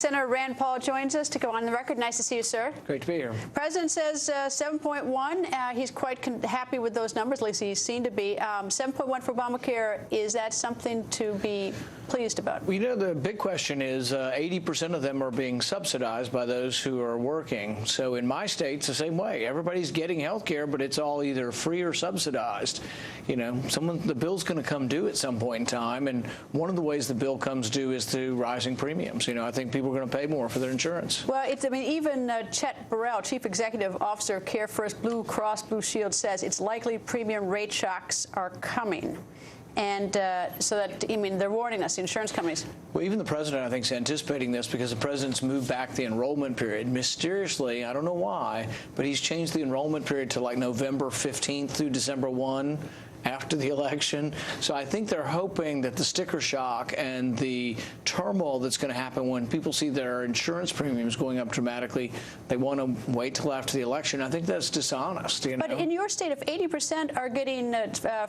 Senator Rand Paul joins us to go on the record. Nice to see you, sir. Great to be here. President says 7.1. He's quite happy with those numbers. At least he seemed to be. 7.1 for Obamacare. Is that something to be pleased about? Well, you know, the big question is 80% of them are being subsidized by those who are working. So in my state, it's the same way. Everybody's getting health care, but it's all either free or subsidized. You know, the bill's going to come due at some point in time, and one of the ways the bill comes due is through rising premiums. You know, I think people are going to pay more for their insurance. Well, I mean, even Chet Burrell, Chief Executive Officer of Care First Blue Cross Blue Shield, says it's likely premium rate shocks are coming. And so that, I mean, they're warning us, the insurance companies. Well, even the president, I think, is anticipating this because the president's moved back the enrollment period. Mysteriously, I don't know why, but he's changed the enrollment period to like November 15th through December 1. After the election. So I think they're hoping that the sticker shock and the turmoil that's going to happen when people see their insurance premiums going up dramatically, they want to wait till after the election. I think that's dishonest. You know? But in your state, if 80% are getting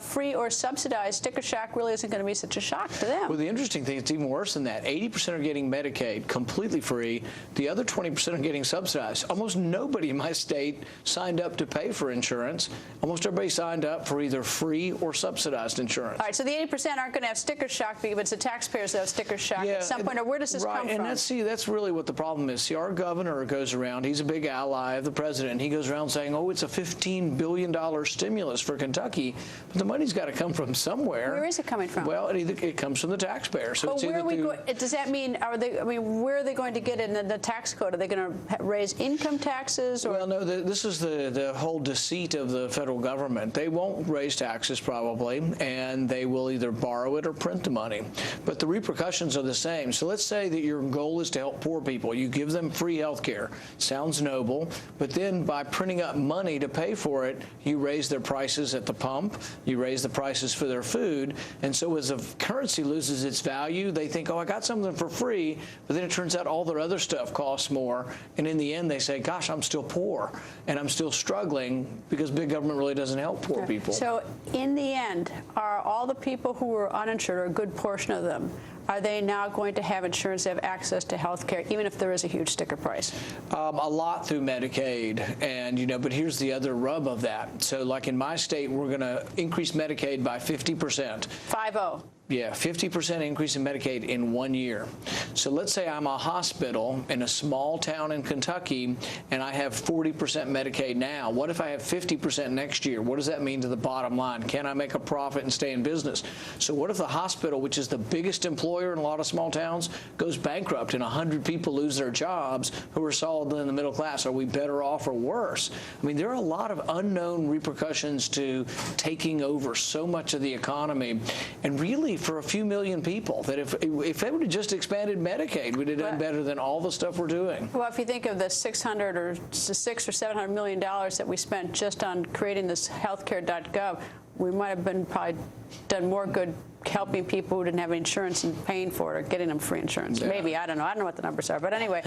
free or subsidized, sticker shock really isn't going to be such a shock to them. Well, the interesting thing, it's even worse than that. 80% are getting Medicaid completely free. The other 20% are getting subsidized. Almost nobody in my state signed up to pay for insurance. Almost everybody signed up for either free or subsidized insurance. All right, so the 80% aren't going to have sticker shock, but it's the taxpayers that have sticker shock at some point. Or where does this come from? And that's really what the problem is. See, our governor goes around, he's a big ally of the president, and he goes around saying, oh, it's a $15 billion stimulus for Kentucky, but the money's got to come from somewhere. Where is it coming from? Well, it comes from the taxpayer. So but where are we does that mean, where are they going to get it in the tax code? Are they going to raise income taxes? Or? Well, no, this is the whole deceit of the federal government. They won't raise taxes probably, and they will either borrow it or print the money. But the repercussions are the same. So let's say that your goal is to help poor people. You give them free health care. Sounds noble, but then by printing up money to pay for it, you raise their prices at the pump, you raise the prices for their food, and so as the currency loses its value, they think, oh, I got something for free, but then it turns out all their other stuff costs more, and in the end they say, gosh, I'm still poor, and I'm still struggling because big government really doesn't help poor people. So in the end, are all the people who are uninsured, or a good portion of them, are they now going to have insurance, have access to health care, even if there is a huge sticker price? A lot through Medicaid, and but here's the other rub of that. So like in my state, we're going to increase Medicaid by 50%. 50. Yeah, 50% increase in Medicaid in 1 year. So let's say I'm a hospital in a small town in Kentucky and I have 40% Medicaid now. What if I have 50% next year? What does that mean to the bottom line? Can I make a profit and stay in business? So what if the hospital, which is the biggest employer in a lot of small towns, goes bankrupt and 100 people lose their jobs who are solidly in the middle class? Are we better off or worse? I mean, there are a lot of unknown repercussions to taking over so much of the economy, and really for a few million people, that if they would have just expanded Medicaid, we'd have done better than all the stuff we're doing. Well, if you think of the $600 or $700 million that we spent just on creating this healthcare.gov, we might have been probably done more good helping people who didn't have insurance and paying for it or getting them free insurance. Yeah. Maybe, I don't know what the numbers are. But anyway,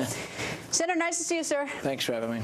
Senator, nice to see you, sir. Thanks for having me.